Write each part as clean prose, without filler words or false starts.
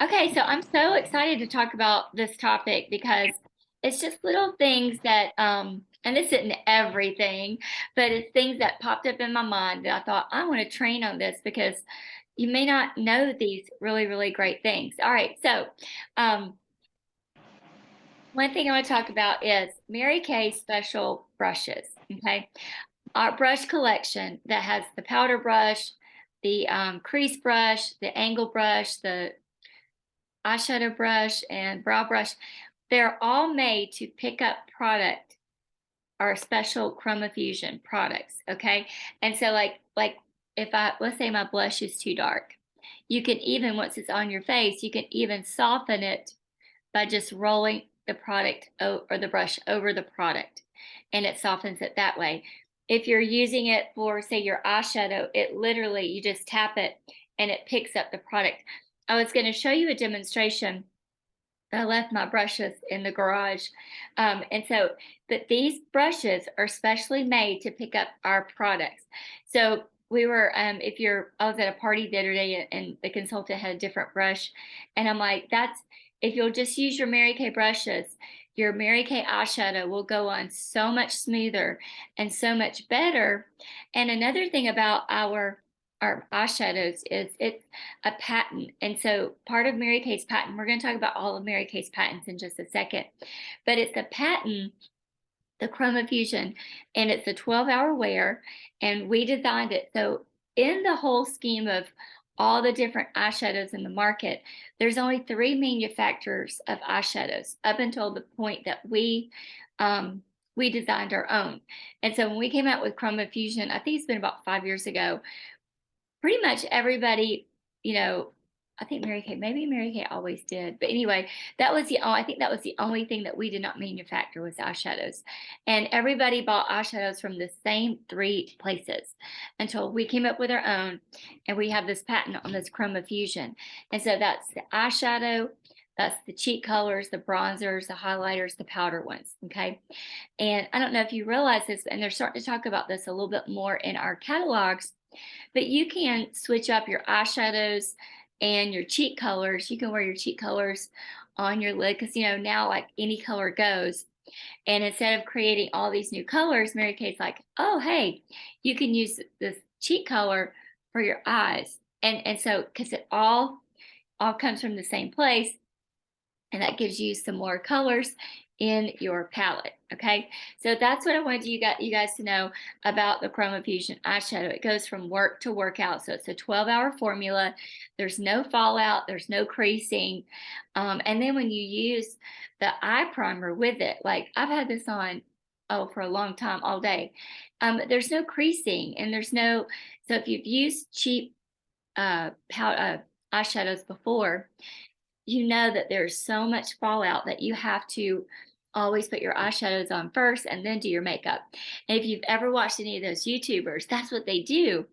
Okay, so I'm so excited to talk about this topic because it's just little things that, and this isn't everything, but it's things that popped up in my mind that I thought I want to train on this because you may not know these really, really great things. All right, so um, one thing I want to talk about is Mary Kay special brushes. Okay, our brush collection that has the powder brush, the crease brush, the angle brush, the eyeshadow brush and brow brush, they're all made to pick up product or special chromofusion products. Okay. And so like if I let's say my blush is too dark, you can even once it's on your face, you can even soften it by just rolling the product or the brush over the product and it softens it that way. If you're using it for say your eyeshadow, it literally you just tap it and it picks up the product. I was going to show you a demonstration. I left my brushes in the garage. But these brushes are specially made to pick up our products. So we were, I was at a party the other day and the consultant had a different brush. And I'm like, if you'll just use your Mary Kay brushes, your Mary Kay eyeshadow will go on so much smoother and so much better. And another thing about our eyeshadows is it's a patent. And so part of Mary Kay's patent, we're going to talk about all of Mary Kay's patents in just a second, but it's a patent, the Chromofusion, and it's a 12-hour wear, and we designed it. So in the whole scheme of all the different eyeshadows in the market, there's only three manufacturers of eyeshadows up until the point that we designed our own. And so when we came out with Chromofusion, I think it's been about 5 years ago, pretty much everybody, you know, I think Mary Kay, maybe Mary Kay always did. But anyway, I think that was the only thing that we did not manufacture was eyeshadows. And everybody bought eyeshadows from the same three places until we came up with our own. And we have this patent on this Chromofusion. And so that's the eyeshadow, that's the cheek colors, the bronzers, the highlighters, the powder ones. Okay. And I don't know if you realize this, and they're starting to talk about this a little bit more in our catalogs, but you can switch up your eyeshadows and your cheek colors. You can wear your cheek colors on your lid because, now like any color goes. And instead of creating all these new colors, Mary Kay's like, oh, hey, you can use this cheek color for your eyes. And so, because it all comes from the same place, and that gives you some more colors in your palette. Okay, so that's what I wanted you guys to know about the Chromofusion eyeshadow. It goes from work to workout, so it's a 12-hour formula. There's no fallout, there's no creasing, and then when you use the eye primer with it, like I've had this on for a long time, all day. There's no creasing, and there's no. So if you've used cheap eyeshadows before, you know that there's so much fallout that you have to always put your eyeshadows on first and then do your makeup. And if you've ever watched any of those YouTubers, that's what they do.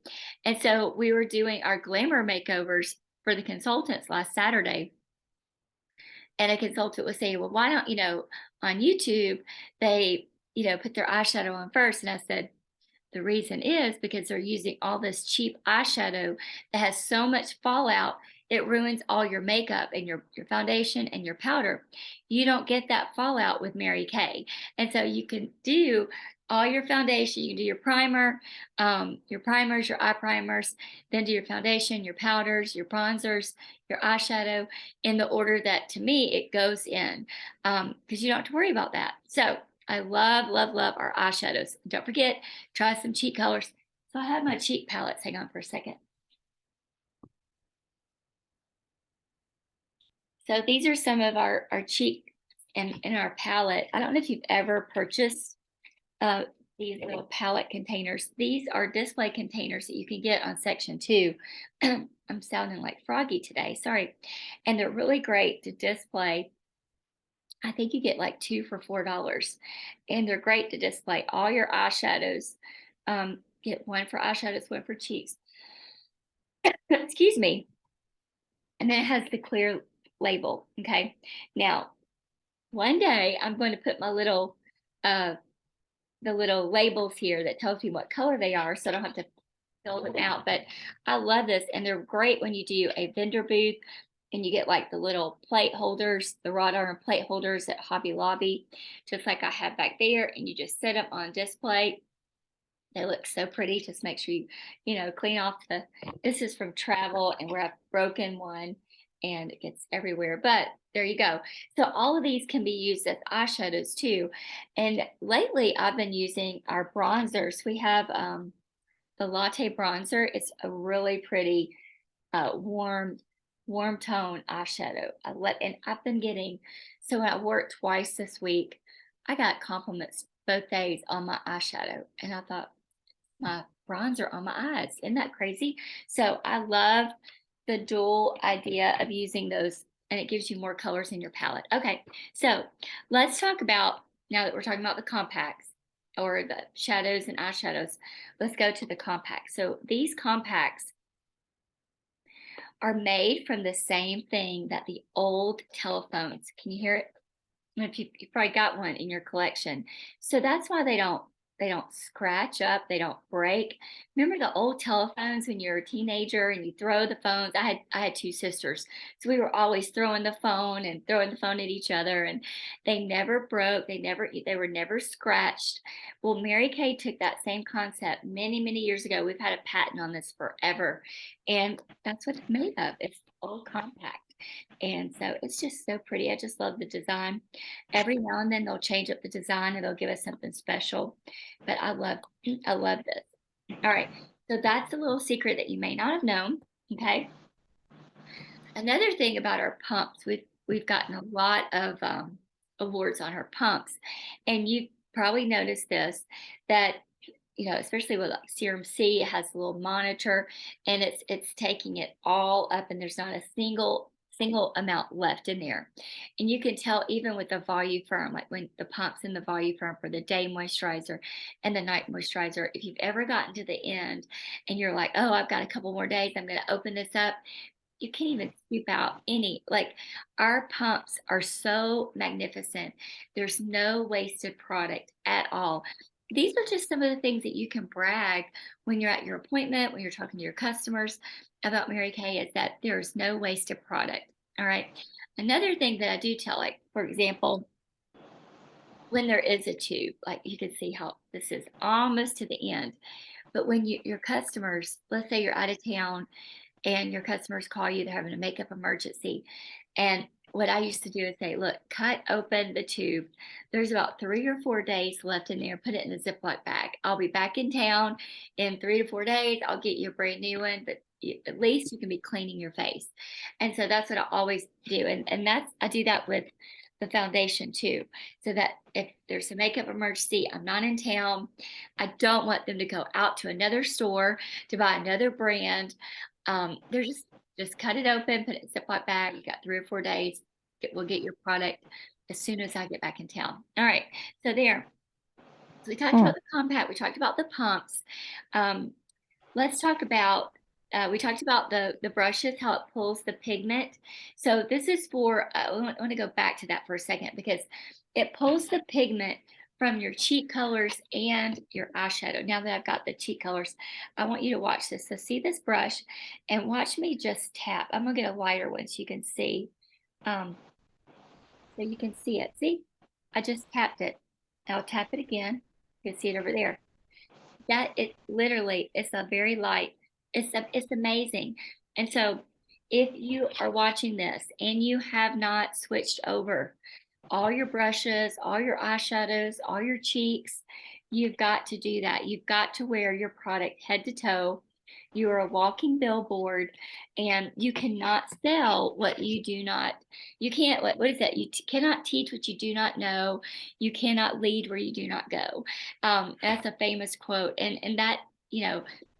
And so we were doing our glamour makeovers for the consultants last Saturday. And a consultant was saying, well, why don't, on YouTube, they, put their eyeshadow on first. And I said, the reason is because they're using all this cheap eyeshadow that has so much fallout, it ruins all your makeup and your foundation and your powder. You don't get that fallout with Mary Kay. And so you can do all your foundation, you can do your primers, your eye primers, then do your foundation, your powders, your bronzers, your eyeshadow in the order that to me it goes in, because you don't have to worry about that. So I love, love, love our eyeshadows. Don't forget, try some cheek colors. So I have my cheek palettes. Hang on for a second. So these are some of our cheek and in our palette. I don't know if you've ever purchased uh, these little palette containers. These are display containers that you can get on section 2. I'm sounding like Froggy today, sorry. And they're really great to display. I think you get like two for $4, and they're great to display all your eyeshadows. Get one for eyeshadows, one for cheeks. Excuse me. And then it has the clear label. Okay. Now, one day I'm going to put my little uh the little labels here that tells you what color they are, so I don't have to fill them out. But I love this, and they're great when you do a vendor booth and you get like the little plate holders, the wrought iron plate holders at Hobby Lobby, just like I have back there, and you just set them on display. They look so pretty. Just make sure you clean off the. This is from travel and where I've broken one and it gets everywhere. But there you go. So all of these can be used as eyeshadows too. And lately I've been using our bronzers. We have the latte bronzer. It's a really pretty warm tone eyeshadow. And I've been getting, so when I worked twice this week, I got compliments both days on my eyeshadow. And I thought, my bronzer on my eyes. Isn't that crazy? So I love the dual idea of using those, and it gives you more colors in your palette. Okay, so let's talk about, now that we're talking about the compacts or the shadows and eyeshadows, let's go to the compacts. So these compacts are made from the same thing that the old telephones. Can you hear it? If you probably got one in your collection. So that's why they don't scratch up, they don't break. Remember the old telephones when you're a teenager and you throw the phones? I had two sisters. So we were always throwing the phone and throwing the phone at each other, and they never broke, they were never scratched. Well, Mary Kay took that same concept many, many years ago. We've had a patent on this forever. And that's what it's made of. It's all compact. And so it's just so pretty. I just love the design. Every now and then they'll change up the design and they'll give us something special. But I love this. All right. So that's a little secret that you may not have known. Okay. Another thing about our pumps, we've gotten a lot of awards on our pumps, and you probably noticed this, that especially with like Serum C, it has a little monitor, and it's taking it all up, and there's not a single amount left in there. And you can tell even with the Voluferm, like when the pumps in the Voluferm for the day moisturizer and the night moisturizer, if you've ever gotten to the end and you're like, oh, I've got a couple more days, I'm going to open this up, you can't even scoop out any. Like, our pumps are so magnificent. There's no wasted product at all. These are just some of the things that you can brag when you're at your appointment, when you're talking to your customers about Mary Kay, is that there's no wasted product. All right. Another thing that I do tell, like, for example, when there is a tube, like you can see how this is almost to the end. But when your customers, let's say you're out of town and your customers call you, they're having a makeup emergency. And what I used to do is say, look, cut open the tube. There's about 3 or 4 days left in there. Put it in a Ziploc bag. I'll be back in town in 3 to 4 days. I'll get you a brand new one, but at least you can be cleaning your face. And so that's what I always do. And I do that with the foundation too, so that if there's a makeup emergency, I'm not in town, I don't want them to go out to another store to buy another brand. They're just cut it open, put it in a Ziploc bag. You got 3 or 4 days. We'll get your product as soon as I get back in town. All right, so there. So we talked about the compact. We talked about the pumps. Let's talk about. We talked about the brushes, how it pulls the pigment. So this is for. I want to go back to that for a second, because it pulls the pigment from your cheek colors and your eyeshadow. Now that I've got the cheek colors, I want you to watch this. So see this brush and watch me just tap. I'm gonna get a lighter one so you can see. So you can see it. See, I just tapped it. Now I'll tap it again. You can see it over there. That it literally, it's a very light. It's amazing. And so if you are watching this and you have not switched over all your brushes, all your eyeshadows, all your cheeks, you've got to do that. You've got to wear your product head to toe. You are a walking billboard, and you cannot sell what you do not. You can't. What is that? Cannot teach what you do not know. You cannot lead where you do not go. That's a famous quote, and that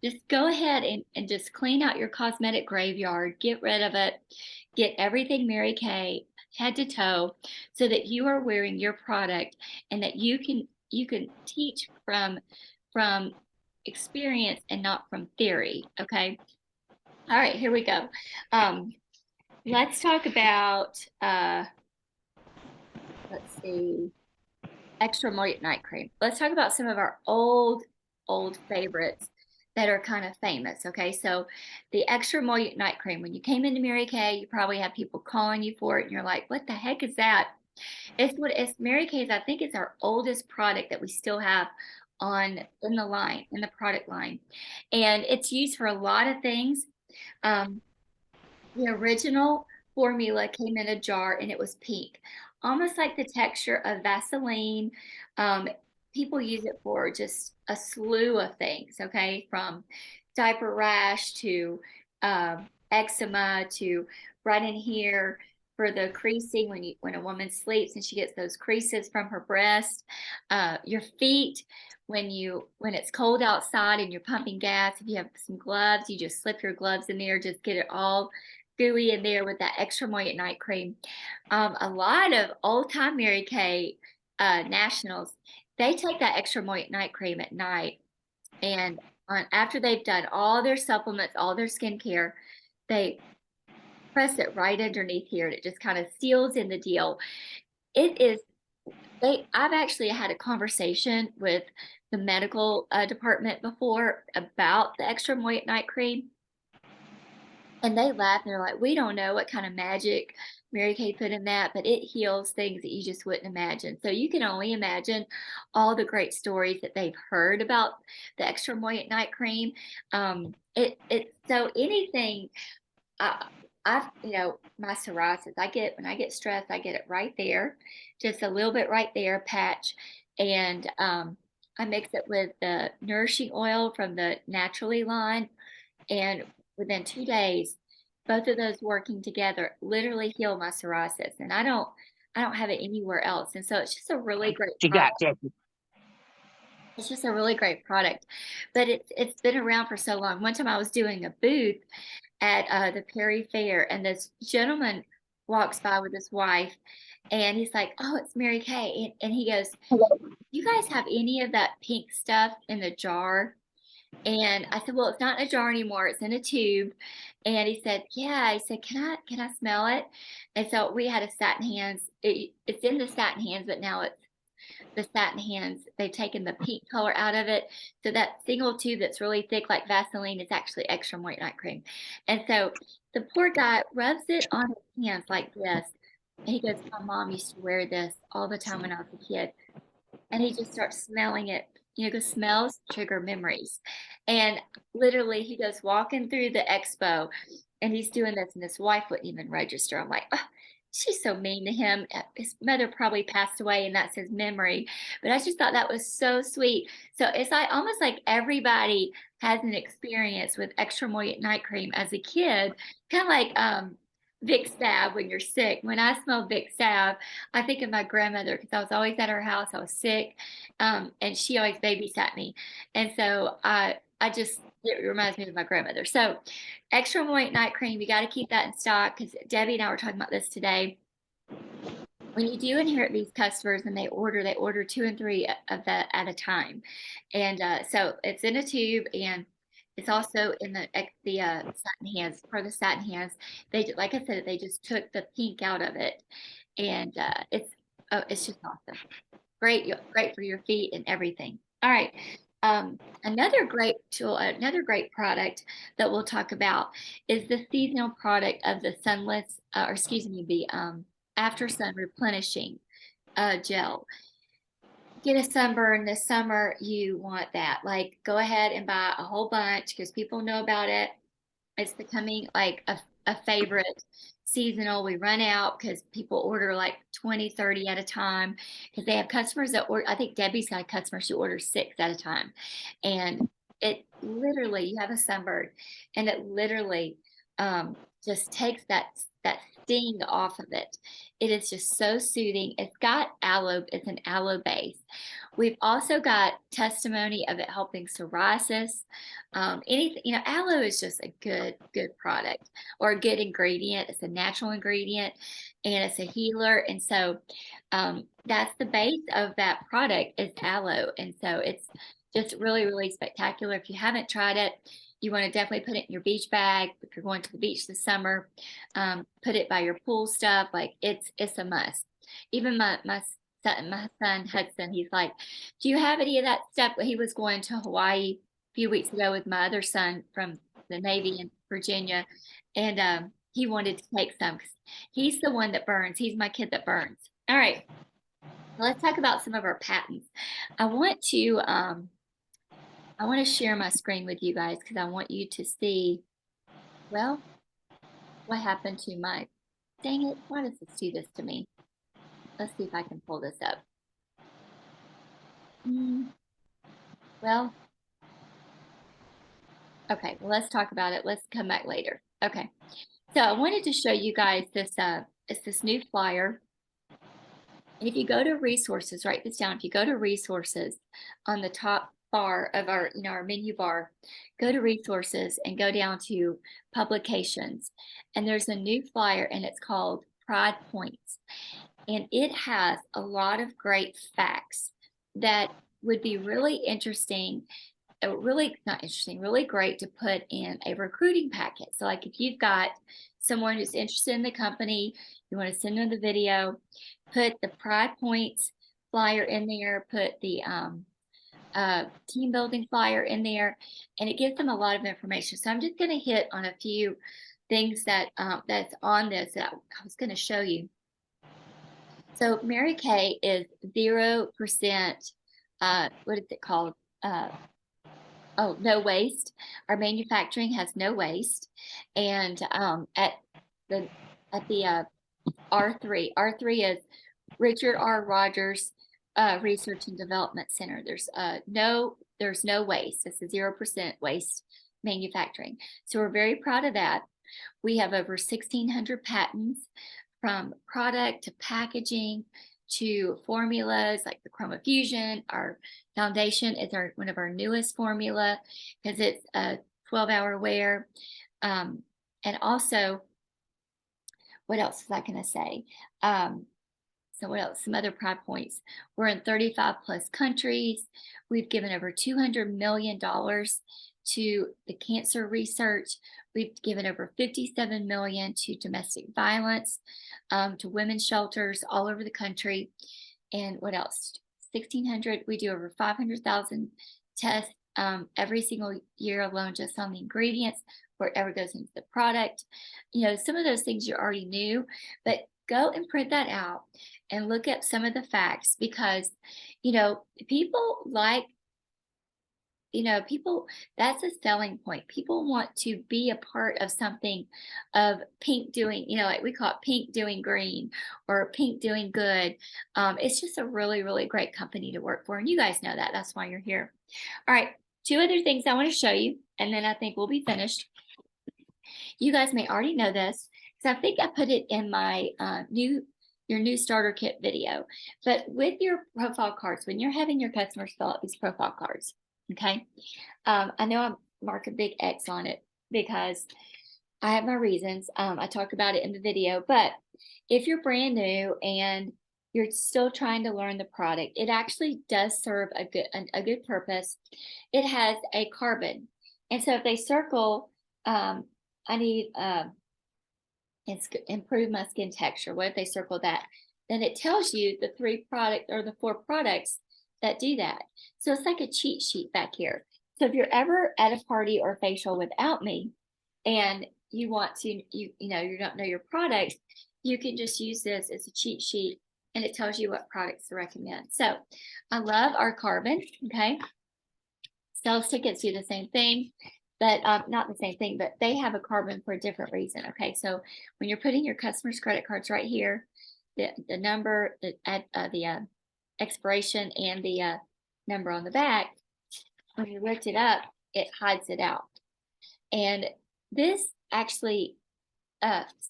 just go ahead and just clean out your cosmetic graveyard. Get rid of it. Get everything Mary Kay head to toe, so that you are wearing your product, and that you can teach from experience and not from theory. Okay. All right, here we go. Let's talk about let's see, extra moist night cream. Let's talk about some of our old favorites that are kind of famous. Okay, so the extra emollient night cream. When you came into Mary Kay, you probably have people calling you for it, and you're like, "What the heck is that?" It's Mary Kay's. I think it's our oldest product that we still have on in the line in the product line, and it's used for a lot of things. Um, the original formula came in a jar and it was pink, almost like the texture of Vaseline. Um, People use it for just a slew of things, okay, from diaper rash to eczema to right in here for the creasing when a woman sleeps and she gets those creases from her breast, your feet when it's cold outside and you're pumping gas. If you have some gloves, you just slip your gloves in there, just get it all gooey in there with that extra moist night cream. A lot of old time Mary Kay nationals, they take that extra moist night cream at night, and after they've done all their supplements, all their skincare, they press it right underneath here, and it just kind of seals in the deal. It is I've actually had a conversation with the medical department before about the extra moist night cream. And they laugh and they're like, we don't know what kind of magic Mary Kay put in that, but it heals things that you just wouldn't imagine. So you can only imagine all the great stories that they've heard about the extra moist night cream. So anything, I, my psoriasis, when I get stressed, I get it right there, just a little bit right there, patch. And I mix it with the nourishing oil from the Naturally line, and within 2 days, both of those working together literally heal my psoriasis. And I don't have it anywhere else. And so it's just a really great She product. got you. It's just a really great product, but it's been around for so long. One time I was doing a booth at the Perry Fair, and this gentleman walks by with his wife, and he's like, "Oh, it's Mary Kay," and he goes, "You guys have any of that pink stuff in the jar?" And I said, "Well, it's not in a jar anymore. It's in a tube." And he said, "Yeah." I said, can I smell it?" And so we had a satin hands. It's in the satin hands, but now it's the satin hands. They've taken the pink color out of it. So that single tube that's really thick like Vaseline is actually extra moist night cream. And so the poor guy rubs it on his hands like this. And he goes, "My mom used to wear this all the time when I was a kid." And he just starts smelling it. Because smells trigger memories. And literally, he goes walking through the expo and he's doing this, and his wife wouldn't even register. I'm like, oh, she's so mean to him. His mother probably passed away, and that's his memory. But I just thought that was so sweet. So it's like almost like everybody has an experience with extra moist night cream as a kid, kind of like Vic Sav when you're sick. When I smell Vic Sav, I think of my grandmother because I was always at her house. I was sick, and she always babysat me, and so I just it reminds me of my grandmother. So, extra moist night cream, you got to keep that in stock because Debbie and I were talking about this today. When you do inherit these customers and they order two and three of that at a time, and so it's in a tube and. It's also in the satin hands. For the satin hands, like I said, they just took the pink out of it, and it's just awesome. Great for your feet and everything. All right. Another great tool, another great product that we'll talk about is the seasonal product of the sunless, or excuse me, the after sun replenishing gel. Get a sunburn this summer, you want that. Like, go ahead and buy a whole bunch because people know about it. It's becoming like a favorite seasonal. We run out because people order like 20, 30 at a time because they have customers that order. I think Debbie's got a customer, she orders 6 at a time. And it literally, you have a sunbird, and it literally just takes that sting off of it. It is just so soothing. It's got aloe, it's an aloe base. We've also got testimony of it helping psoriasis. Anything, aloe is just a good product or a good ingredient. It's a natural ingredient and it's a healer. And so that's the base of that product is aloe. And so it's just really, really spectacular. If you haven't tried it, you want to definitely put it in your beach bag. If you're going to the beach this summer, put it by your pool stuff. Like it's a must. Even my son Hudson, he's like, "Do you have any of that stuff?" He was going to Hawaii few weeks ago with my other son from the Navy in Virginia, and he wanted to take some. 'Cause he's the one that burns. He's my kid that burns. All right, let's talk about some of our patents. I want to share my screen with you guys because I want you to see, well, what happened to my, dang it, why does this do this to me? Let's see if I can pull this up. Well, okay, well, let's talk about it. Let's come back later. Okay, so I wanted to show you guys this, it's this new flyer. And if you go to resources, write this down. If you go to resources on the top bar of our, our menu bar, go to resources and go down to publications. And there's a new flyer and it's called Pride Points. And it has a lot of great facts that would be really interesting, really not interesting, really great to put in a recruiting packet. So like if you've got someone who's interested in the company, you want to send them the video, put the Pride Points flyer in there, put the team building flyer in there, and it gives them a lot of information. So I'm just going to hit on a few things that that's on this that I was going to show you. So Mary Kay is 0%, what is it called? No waste. Our manufacturing has no waste. And at the R3 is Richard R. Rogers Research and Development Center. There's no waste. It's a 0% waste manufacturing. So we're very proud of that. We have over 1,600 patents, from product to packaging to formulas like the ChromaFusion. Our foundation is one of our newest formula because it's a 12-hour wear. And also, what else was I going to say? So what else? Some other Pride Points. We're in 35 plus countries. We've given over $200 million to the cancer research. We've given over $57 million to domestic violence, to women's shelters all over the country. And what else? 1,600. We do over 500,000 tests every single year alone, just on the ingredients, whatever goes into the product. Some of those things you already knew, but go and print that out and look at some of the facts, because people like, that's a selling point. People want to be a part of something, of pink doing, like we call it pink doing green or pink doing good. It's just a really, really great company to work for. And you guys know that. That's why you're here. All right. 2 other things I want to show you, and then I think we'll be finished. You guys may already know this, because I think I put it in my your new starter kit video. But with your profile cards, when you're having your customers fill out these profile cards, okay, I know I mark a big X on it because I have my reasons. I talk about it in the video, but if you're brand new and you're still trying to learn the product, it actually does serve a good purpose. It has a carbon, and so if they circle, I need improve my skin texture. What if they circle that? Then it tells you the 4 products that do that. So it's like a cheat sheet back here. So if you're ever at a party or facial without me, and you want to, you don't know your products, you can just use this as a cheat sheet, and it tells you what products to recommend. So I love our carbon. Okay, sales tickets do the same thing, but not the same thing, but they have a carbon for a different reason. Okay, so when you're putting your customers' credit cards right here, the number, the expiration, and the number on the back, when you lift it up, it hides it out. And this actually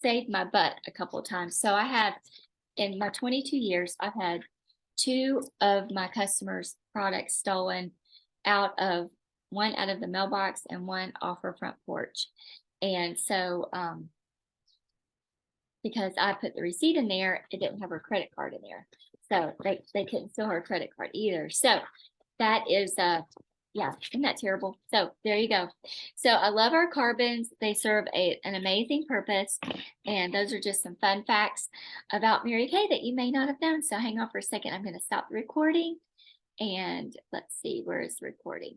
saved my butt a couple of times. So I have, in my 22 years, I've had 2 of my customers' products stolen, one out of the mailbox and one off her front porch. And so because I put the receipt in there, it didn't have her credit card in there. So they couldn't steal her credit card either. So that is yeah, isn't that terrible? So there you go. So I love our carbons. They serve an amazing purpose. And those are just some fun facts about Mary Kay that you may not have known. So hang on for a second. I'm going to stop the recording. And let's see, where is the recording?